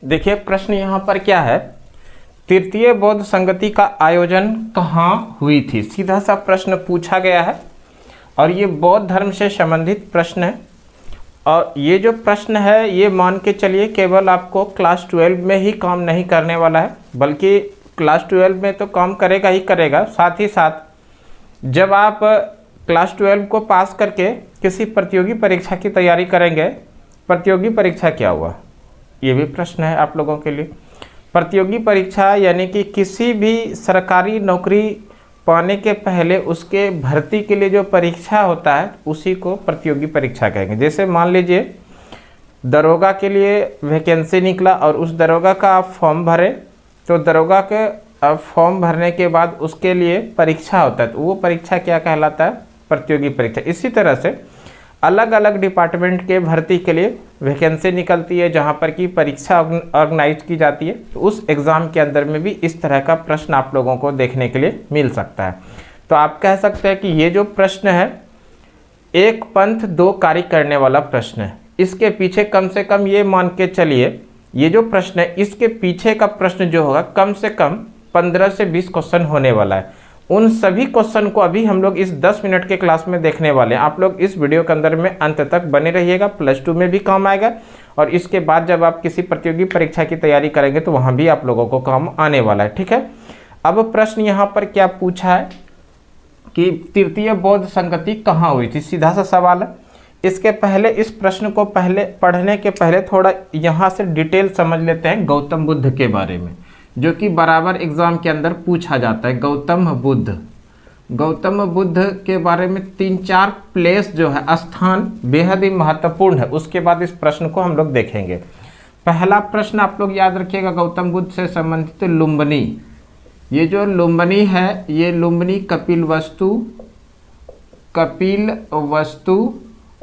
देखिए प्रश्न यहाँ पर क्या है, तृतीय बौद्ध संगति का आयोजन कहाँ हुई थी। सीधा सा प्रश्न पूछा गया है और ये बौद्ध धर्म से संबंधित प्रश्न है। और ये जो प्रश्न है ये मान के चलिए केवल आपको क्लास 12 में ही काम नहीं करने वाला है, बल्कि क्लास 12 में तो काम करेगा ही करेगा, साथ ही साथ जब आप क्लास 12 को पास करके किसी प्रतियोगी परीक्षा की तैयारी करेंगे। प्रतियोगी परीक्षा क्या हुआ, ये भी प्रश्न है आप लोगों के लिए। प्रतियोगी परीक्षा यानी कि किसी भी सरकारी नौकरी पाने के पहले उसके भर्ती के लिए जो परीक्षा होता है उसी को प्रतियोगी परीक्षा कहेंगे। जैसे मान लीजिए दरोगा के लिए वैकेंसी निकला और उस दरोगा का आप फॉर्म भरे, तो दरोगा के फॉर्म भरने के बाद उसके लिए परीक्षा होता है, तो वो परीक्षा क्या कहलाता है, प्रतियोगी परीक्षा। इसी तरह से अलग अलग डिपार्टमेंट के भर्ती के लिए वैकेंसी निकलती है जहाँ पर कि परीक्षा ऑर्गेनाइज की जाती है, तो उस एग्ज़ाम के अंदर में भी इस तरह का प्रश्न आप लोगों को देखने के लिए मिल सकता है। तो आप कह सकते हैं कि ये जो प्रश्न है एक पंथ दो कार्य करने वाला प्रश्न है। इसके पीछे कम से कम ये मान के चलिए, ये जो प्रश्न है इसके पीछे का प्रश्न जो होगा कम से कम 15 से 20 क्वेश्चन होने वाला है। उन सभी क्वेश्चन को अभी हम लोग इस 10 मिनट के क्लास में देखने वाले हैं। आप लोग इस वीडियो के अंदर में अंत तक बने रहिएगा, प्लस 2 में भी काम आएगा और इसके बाद जब आप किसी प्रतियोगी परीक्षा की तैयारी करेंगे तो वहाँ भी आप लोगों को काम आने वाला है। ठीक है, अब प्रश्न यहाँ पर क्या पूछा है कि तृतीय बौद्ध संगति कहाँ हुई थी, सीधा सा सवाल है। इसके पहले इस प्रश्न को पढ़ने के पहले थोड़ा यहाँ से डिटेल समझ लेते हैं गौतम बुद्ध के बारे में, जो कि बराबर एग्जाम के अंदर पूछा जाता है। गौतम बुद्ध के बारे में 3-4 प्लेस जो है, स्थान बेहद ही महत्वपूर्ण है। उसके बाद इस प्रश्न को हम लोग देखेंगे। पहला प्रश्न आप लोग याद रखिएगा गौतम बुद्ध से संबंधित लुम्बिनी। ये जो लुम्बिनी है ये लुम्बिनी कपिलवस्तु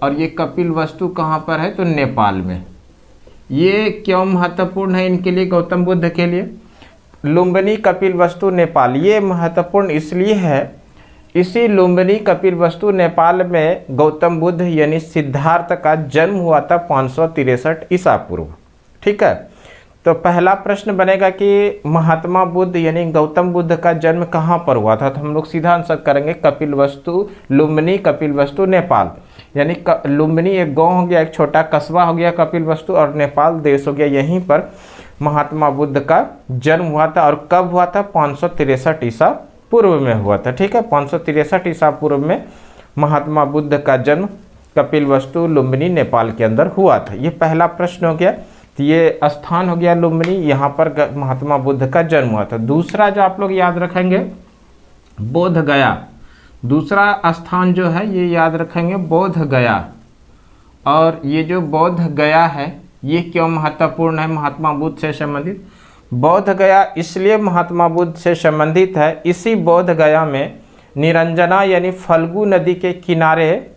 और ये कपिलवस्तु कहाँ पर है, तो नेपाल में। ये क्यों महत्वपूर्ण है इनके लिए, गौतम बुद्ध के लिए? लुम्बिनी कपिलवस्तु नेपाल ये महत्वपूर्ण इसलिए है, इसी लुम्बिनी कपिलवस्तु नेपाल में गौतम बुद्ध यानी सिद्धार्थ का जन्म हुआ था 563 ईसा पूर्व। ठीक है, तो पहला प्रश्न बनेगा कि महात्मा बुद्ध यानी गौतम बुद्ध का जन्म कहाँ पर हुआ था, तो हम लोग सीधा आंसर करेंगे कपिलवस्तु, लुम्बिनी कपिलवस्तु नेपाल। यानी लुम्बिनी एक गाँव हो गया, एक छोटा कस्बा हो गया कपिलवस्तु, और नेपाल देश हो गया। यहीं पर महात्मा बुद्ध का जन्म हुआ था। और कब हुआ था, 563 ईसा पूर्व में हुआ था। ठीक है, 563 ईसा पूर्व में महात्मा बुद्ध का जन्म कपिलवस्तु लुम्बिनी नेपाल के अंदर हुआ था। ये पहला प्रश्न हो गया, तो ये स्थान हो गया लुम्बिनी, यहाँ पर महात्मा बुद्ध का जन्म हुआ था। दूसरा जो आप लोग याद रखेंगे बोध गया, दूसरा स्थान जो है ये याद रखेंगे बोध गया। और ये जो बोध गया है ये क्यों महत्वपूर्ण है महात्मा बुद्ध से संबंधित? बोध गया इसलिए महात्मा बुद्ध से संबंधित है, इसी बोध गया में निरंजना यानी फल्गु नदी के किनारे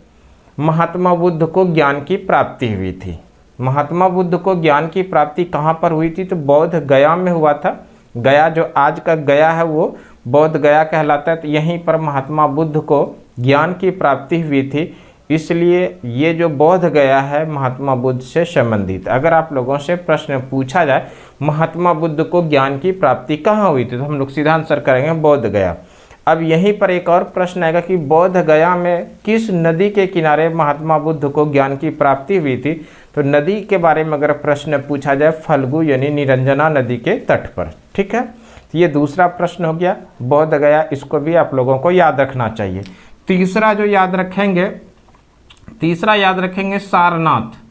महात्मा बुद्ध को ज्ञान की प्राप्ति हुई थी। महात्मा बुद्ध को ज्ञान की प्राप्ति कहाँ पर हुई थी, तो बोध गया में हुआ था। गया जो आज का गया है वो बोध गया कहलाता है। तो यहीं पर महात्मा बुद्ध को ज्ञान की प्राप्ति हुई थी, इसलिए ये जो बोध गया है महात्मा बुद्ध से संबंधित। अगर आप लोगों से प्रश्न पूछा जाए महात्मा बुद्ध को ज्ञान की प्राप्ति कहाँ हुई थी, तो हम लोग सीधा आंसर करेंगे बोध गया। अब यहीं पर एक और प्रश्न आएगा कि बोध गया में किस नदी के किनारे महात्मा बुद्ध को ज्ञान की प्राप्ति हुई थी, तो नदी के बारे में अगर प्रश्न पूछा जाए फल्गु यानी निरंजना नदी के तट पर। ठीक है, तो ये दूसरा प्रश्न हो गया बोध गया, इसको भी आप लोगों को याद रखना चाहिए। तीसरा जो याद रखेंगे, सारनाथ।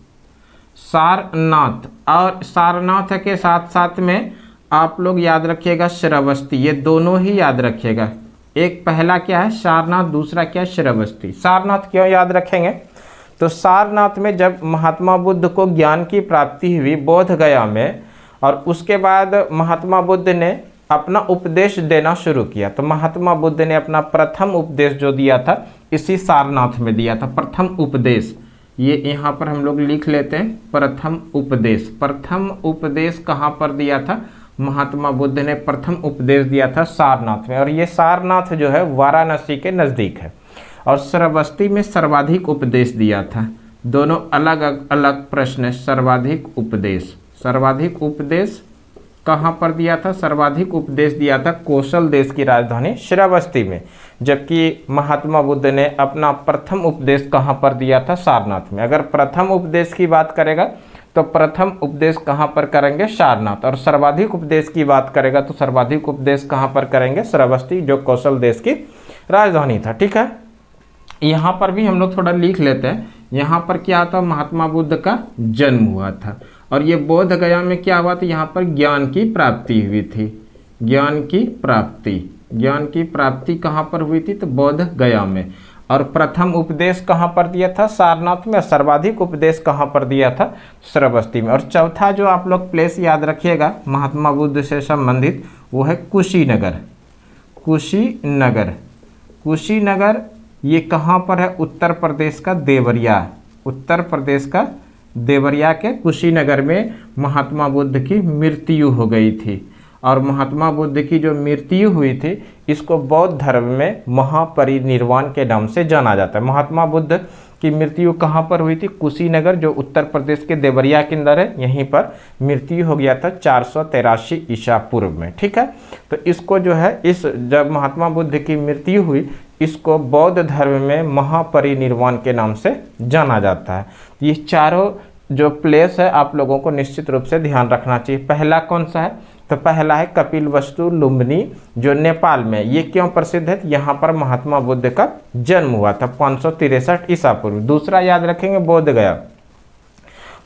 और सारनाथ के साथ साथ में आप लोग याद रखिएगा श्रावस्ती, ये दोनों ही याद रखिएगा। एक पहला क्या है सारनाथ, दूसरा क्या है श्रावस्ती। सारनाथ क्यों याद रखेंगे, तो सारनाथ में जब महात्मा बुद्ध को ज्ञान की प्राप्ति हुई बोध गया में, और उसके बाद महात्मा बुद्ध ने अपना उपदेश देना शुरू किया। तो महात्मा बुद्ध ने अपना प्रथम उपदेश जो दिया था इसी सारनाथ में दिया था, प्रथम उपदेश। ये यहाँ पर हम लोग लिख लेते हैं प्रथम उपदेश। प्रथम उपदेश कहाँ पर दिया था, महात्मा बुद्ध ने प्रथम उपदेश दिया था सारनाथ में। और ये सारनाथ जो है वाराणसी के नज़दीक है। और श्रावस्ती में सर्वाधिक उपदेश दिया था। दोनों अलग अलग प्रश्न, सर्वाधिक उपदेश, सर्वाधिक उपदेश कहाँ पर दिया था? सर्वाधिक उपदेश दिया था कोसल देश की राजधानी श्रावस्ती में। जबकि महात्मा बुद्ध ने अपना प्रथम उपदेश कहाँ पर दिया था? सारनाथ में। अगर प्रथम उपदेश की बात करेगा तो प्रथम उपदेश कहाँ पर करेंगे? सारनाथ। और सर्वाधिक उपदेश की बात करेगा तो सर्वाधिक उपदेश कहाँ पर करेंगे? श्रावस्ती, जो कौशल देश की राजधानी था। ठीक है, यहाँ पर भी हम लोग थोड़ा लिख लेते हैं। यहाँ पर क्या था? महात्मा बुद्ध का जन्म हुआ था। और ये बोध गया में क्या हुआ था? यहाँ पर ज्ञान की प्राप्ति हुई थी। ज्ञान की प्राप्ति कहाँ पर हुई थी? तो बोध गया में। और प्रथम उपदेश कहाँ पर दिया था? सारनाथ में। सर्वाधिक उपदेश कहाँ पर दिया था? श्रावस्ती में। और चौथा जो आप लोग प्लेस याद रखिएगा महात्मा बुद्ध से संबंधित, वो है कुशीनगर। कुशीनगर ये कहाँ पर है? उत्तर प्रदेश का देवरिया। उत्तर प्रदेश का देवरिया के कुशीनगर में महात्मा बुद्ध की मृत्यु हो गई थी। और महात्मा बुद्ध की जो मृत्यु हुई थी, इसको बौद्ध धर्म में महापरिनिर्वाण के नाम से जाना जाता है। महात्मा बुद्ध की मृत्यु कहाँ पर हुई थी? कुशीनगर, जो उत्तर प्रदेश के देवरिया के अंदर है। यहीं पर मृत्यु हो गया था 483 ईसा पूर्व में। ठीक है, तो इसको जो है, इस जब महात्मा बुद्ध की मृत्यु हुई, इसको बौद्ध धर्म में महापरिनिर्वाण के नाम से जाना जाता है। ये चारों जो प्लेस है आप लोगों को निश्चित रूप से ध्यान रखना चाहिए। पहला कौन सा है? तो पहला है कपिलवस्तु लुम्बिनी, जो नेपाल में। ये क्यों प्रसिद्ध है? यहाँ पर महात्मा बुद्ध का जन्म हुआ था 563 ईसा पूर्व। दूसरा याद रखेंगे बोध गया।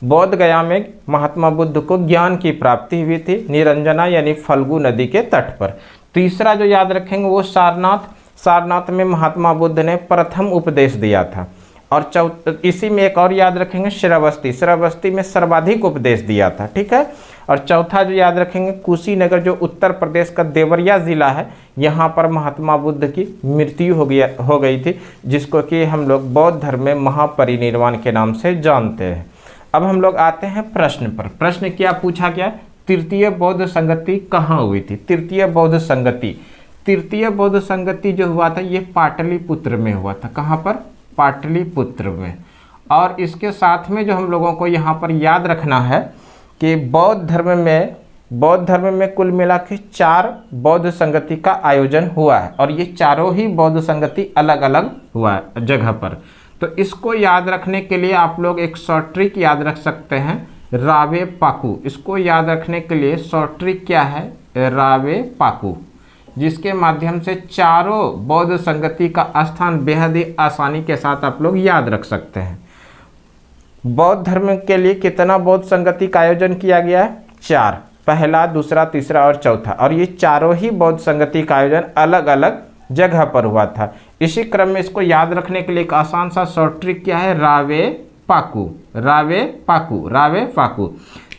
बोध गया में महात्मा बुद्ध को ज्ञान की प्राप्ति हुई थी, निरंजना यानी फल्गु नदी के तट पर। तीसरा जो याद रखेंगे वो सारनाथ में महात्मा बुद्ध ने प्रथम उपदेश दिया था। और इसी में एक और याद रखेंगे श्रावस्ती में सर्वाधिक उपदेश दिया था। ठीक है, और चौथा जो याद रखेंगे कुशीनगर, जो उत्तर प्रदेश का देवरिया जिला है, यहाँ पर महात्मा बुद्ध की मृत्यु हो गई थी, जिसको कि हम लोग बौद्ध धर्म में महापरिनिर्वाण के नाम से जानते हैं। अब हम लोग आते हैं प्रश्न पर। प्रश्न क्या पूछा गया? तृतीय बौद्ध संगति कहाँ हुई थी? तृतीय बौद्ध संगति जो हुआ था, ये पाटलिपुत्र में हुआ था। कहाँ पर? पाटलिपुत्र में। और इसके साथ में जो हम लोगों को यहाँ पर याद रखना है कि बौद्ध धर्म में कुल मिला के 4 बौद्ध संगति का आयोजन हुआ है। और ये चारों ही बौद्ध संगति अलग अलग हुआ है जगह पर। तो इसको याद रखने के लिए आप लोग एक शॉर्ट ट्रिक याद रख सकते हैं, रावे पाकू। इसको याद रखने के लिए शॉर्ट ट्रिक क्या है? रावे पाकू, जिसके माध्यम से चारों बौद्ध संगति का स्थान बेहद ही आसानी के साथ आप लोग याद रख सकते हैं। बौद्ध धर्म के लिए कितना बौद्ध संगति का आयोजन किया गया है? 4। पहला, दूसरा, तीसरा और चौथा। और ये चारों ही बौद्ध संगति का आयोजन अलग अलग जगह पर हुआ था। इसी क्रम में इसको याद रखने के लिए एक आसान सा शॉर्ट ट्रिक क्या है? रावे पाकू।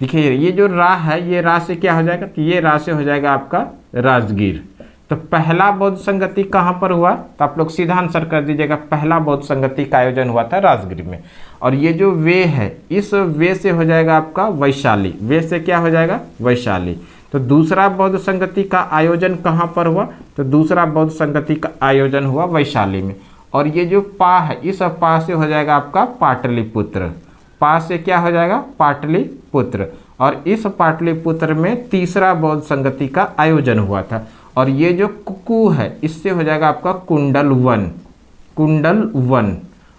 देखिए, ये जो रा है, ये रा से क्या हो जाएगा? तो ये रा से हो जाएगा आपका राजगीर। तो पहला बौद्ध संगति कहाँ पर हुआ? तो आप लोग सीधा आंसर कर दीजिएगा, पहला बौद्ध संगति का आयोजन हुआ था राजगीर में। और ये जो वे है, इस वे से हो जाएगा आपका वैशाली। वे से क्या हो जाएगा? वैशाली। तो दूसरा बौद्ध संगति का आयोजन कहाँ पर हुआ? तो दूसरा बौद्ध संगति का आयोजन हुआ वैशाली में। और ये जो पा है, इस पा से हो जाएगा आपका पाटलिपुत्र। पा से क्या हो जाएगा? पाटलिपुत्र। और इस पाटलिपुत्र में तीसरा बौद्ध संगति का आयोजन हुआ था। और ये जो कुकू है, इससे हो जाएगा आपका कुंडल वन।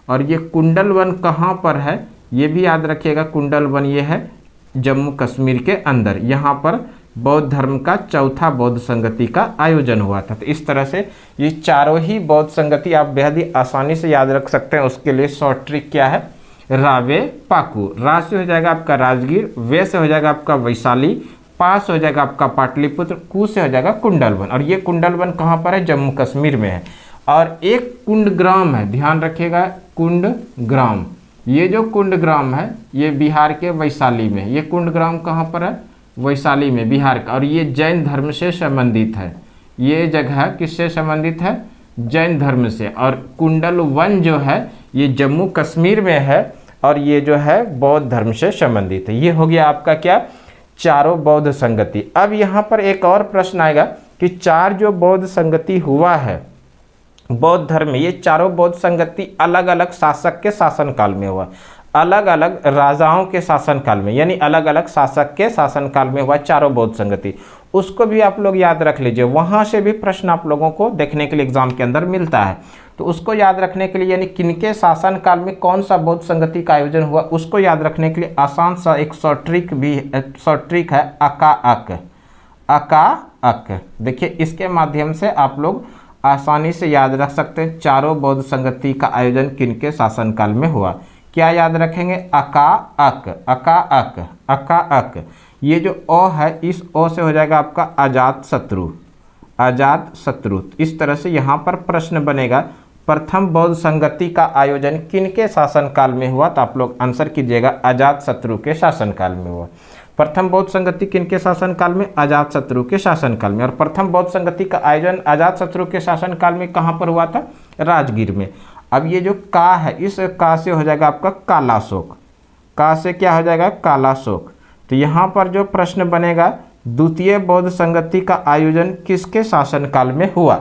और ये कुंडल वन कहाँ पर है? ये भी याद रखिएगा, कुंडल वन ये है जम्मू कश्मीर के अंदर। यहाँ पर बौद्ध धर्म का चौथा बौद्ध संगति का आयोजन हुआ था। तो इस तरह से ये चारों ही बौद्ध संगति आप बेहद ही आसानी से याद रख सकते हैं। उसके लिए शॉर्ट ट्रिक क्या है? रावे पाकू। रा से हो जाएगा आपका राजगीर, वे से हो जाएगा आपका वैशाली, पास हो जाएगा आपका पाटलिपुत्र, कू से हो जाएगा कुंडलवन। और ये कुंडलवन कहाँ पर है? जम्मू कश्मीर में है। और एक कुंडग्राम है, ध्यान रखिएगा, कुंडग्राम। ये जो कुंडग्राम है, ये बिहार के वैशाली में। ये कुंडग्राम कहाँ पर है? वैशाली में, बिहार का। और ये जैन धर्म से संबंधित है। ये जगह किससे संबंधित है? जैन धर्म से। और कुंडल वन जो है, ये जम्मू कश्मीर में है। और ये जो है बौद्ध धर्म से संबंधित है। ये हो गया आपका क्या? चारों बौद्ध संगति। अब यहाँ पर एक और प्रश्न आएगा कि 4 जो बौद्ध संगति हुआ है बौद्ध धर्म में, ये चारों बौद्ध संगति अलग अलग शासक के शासनकाल में हुआ। अलग अलग राजाओं के शासनकाल में, यानी अलग अलग शासक के शासनकाल में हुआ चारों बौद्ध संगति, उसको भी आप लोग याद रख लीजिए। वहाँ से भी प्रश्न आप लोगों को देखने के लिए एग्जाम के अंदर मिलता है, तो उसको याद रखने के लिए, यानी किनके शासनकाल में कौन सा बौद्ध संगति का आयोजन हुआ, उसको याद रखने के लिए आसान सा एक शॉर्ट ट्रिक है अका अक। अका अक, देखिए इसके माध्यम से आप लोग आसानी से याद रख सकते हैं चारों बौद्ध संगति का आयोजन किनके शासनकाल में हुआ। क्या याद रखेंगे? अका अक, अका अक, अका अक। ये जो ओ है, इस ओ से हो जाएगा आपका अजात शत्रु, अजात शत्रु। इस तरह से यहाँ पर प्रश्न बनेगा प्रथम बौद्ध संगति का आयोजन किनके शासनकाल में हुआ, तो आप लोग आंसर कीजिएगा अजात शत्रु के शासनकाल में हुआ। प्रथम बौद्ध संगति किनके शासनकाल में? अजात शत्रु के शासनकाल में। और प्रथम बौद्ध संगति का आयोजन अजात शत्रु के शासनकाल में कहाँ पर हुआ था? राजगीर में। अब ये जो का है, इस का से हो जाएगा आपका कालाशोक, का से क्या हो जाएगा? कालाशोक। तो यहाँ पर जो प्रश्न बनेगा द्वितीय बौद्ध संगति का आयोजन किसके शासनकाल में हुआ,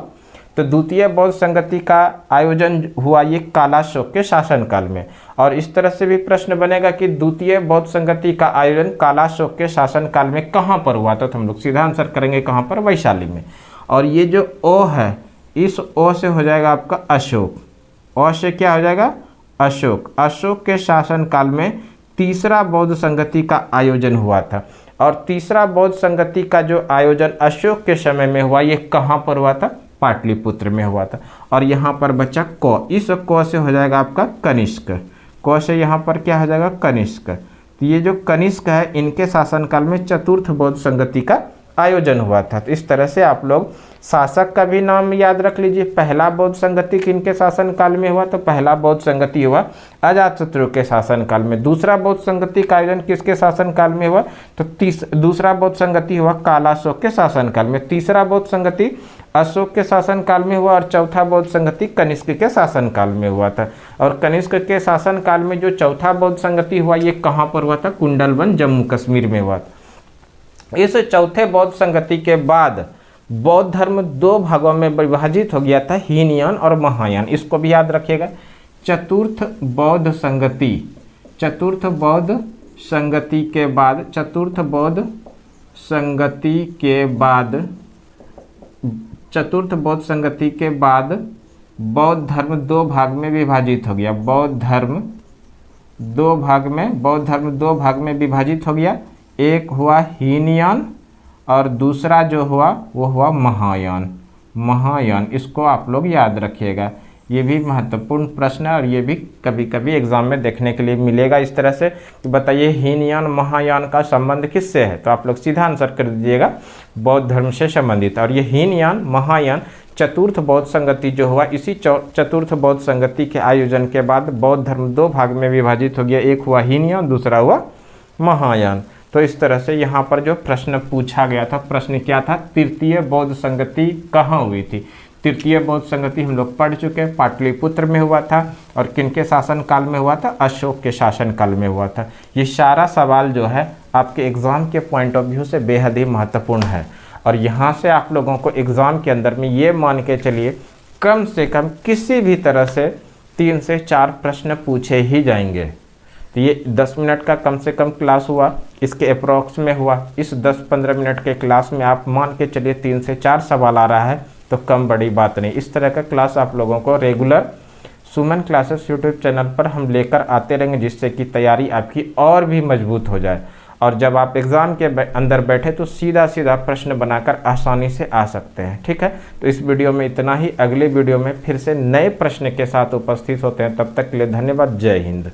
तो द्वितीय बौद्ध संगति का आयोजन हुआ ये कालाशोक के शासनकाल में। और इस तरह से भी प्रश्न बनेगा कि द्वितीय बौद्ध संगति का आयोजन कालाशोक के शासनकाल में कहाँ पर हुआ, तो हम लोग सीधा आंसर करेंगे कहाँ पर? वैशाली में। और ये जो ओ है, इस ओ से हो जाएगा आपका अशोक, ओ से क्या हो जाएगा? अशोक। अशोक के शासनकाल में तीसरा बौद्ध संगति का आयोजन हुआ था। और तीसरा बौद्ध संगति का जो आयोजन अशोक के समय में हुआ, ये कहाँ पर हुआ था? पाटलिपुत्र में हुआ था। और यहाँ पर बच्चा को, इस को से हो जाएगा आपका कनिष्क, को से यहाँ पर क्या हो जाएगा? कनिष्क। तो ये जो कनिष्क है, इनके शासनकाल में चतुर्थ बौद्ध संगति का आयोजन हुआ था। तो इस तरह से आप लोग शासक का भी नाम याद रख लीजिए। पहला बौद्ध संगति किनके शासनकाल में हुआ, तो पहला बौद्ध संगति हुआ अजातशत्रु के शासनकाल में। दूसरा बौद्ध संगति का आयोजन किसके शासनकाल में हुआ, तो दूसरा बौद्ध संगति हुआ कालाशोक के शासनकाल में। तीसरा बौद्ध संगति अशोक के शासनकाल में हुआ और चौथा बौद्ध संगति कनिष्क के शासनकाल में हुआ था। और कनिष्क के शासनकाल में जो चौथा बौद्ध संगति हुआ, ये कहाँ पर हुआ था? कुंडलवन, जम्मू कश्मीर में हुआ था। इस चौथे बौद्ध संगति के बाद बौद्ध धर्म दो भागों में विभाजित हो गया था, हीनयान और महायान। इसको भी याद रखिएगा। चतुर्थ बौद्ध संगति, चतुर्थ बौद्ध संगति के बाद, चतुर्थ बौद्ध संगति के बाद, चतुर्थ बौद्ध संगति के बाद बौद्ध धर्म दो भाग में विभाजित हो गया। बौद्ध धर्म दो भाग में, बौद्ध धर्म दो भाग में विभाजित हो गया। एक हुआ हीनयान और दूसरा जो हुआ वो हुआ महायान। महायान, इसको आप लोग याद रखिएगा। ये भी महत्वपूर्ण प्रश्न है और ये भी कभी कभी एग्जाम में देखने के लिए मिलेगा इस तरह से कि बताइए हीनयान महायान का संबंध किससे है, तो आप लोग सीधा आंसर कर दीजिएगा बौद्ध धर्म से संबंधित। और ये हीनयान महायान चतुर्थ बौद्ध संगति जो हुआ, इसी चतुर्थ बौद्ध संगति के आयोजन के बाद बौद्ध धर्म दो भाग में विभाजित हो गया। एक हुआ हीनयान, दूसरा हुआ महायान। तो इस तरह से यहाँ पर जो प्रश्न पूछा गया था, प्रश्न क्या था? तृतीय बौद्ध संगति कहाँ हुई थी? तृतीय बौद्ध संगति हम लोग पढ़ चुके हैं, पाटलिपुत्र में हुआ था। और किनके शासनकाल में हुआ था? अशोक के शासनकाल में हुआ था। ये सारा सवाल जो है आपके एग्ज़ाम के पॉइंट ऑफ व्यू से बेहद ही महत्वपूर्ण है। और यहाँ से आप लोगों को एग्ज़ाम के अंदर में ये मान के चलिए कम से कम किसी भी तरह से 3 से 4 प्रश्न पूछे ही जाएंगे। तो ये 10 मिनट का कम से कम क्लास हुआ, इसके अप्रॉक्स में हुआ। इस 10-15 मिनट के क्लास में आप मान के चलिए 3 से 4 सवाल आ रहा है, तो कम बड़ी बात नहीं। इस तरह का क्लास आप लोगों को रेगुलर सुमन क्लासेस यूट्यूब चैनल पर हम लेकर आते रहेंगे, जिससे कि तैयारी आपकी और भी मजबूत हो जाए। और जब आप एग्ज़ाम के अंदर बैठे तो सीधा सीधा प्रश्न बनाकर आसानी से आ सकते हैं। ठीक है, तो इस वीडियो में इतना ही। अगले वीडियो में फिर से नए प्रश्न के साथ उपस्थित होते हैं। तब तक के लिए धन्यवाद। जय हिंद।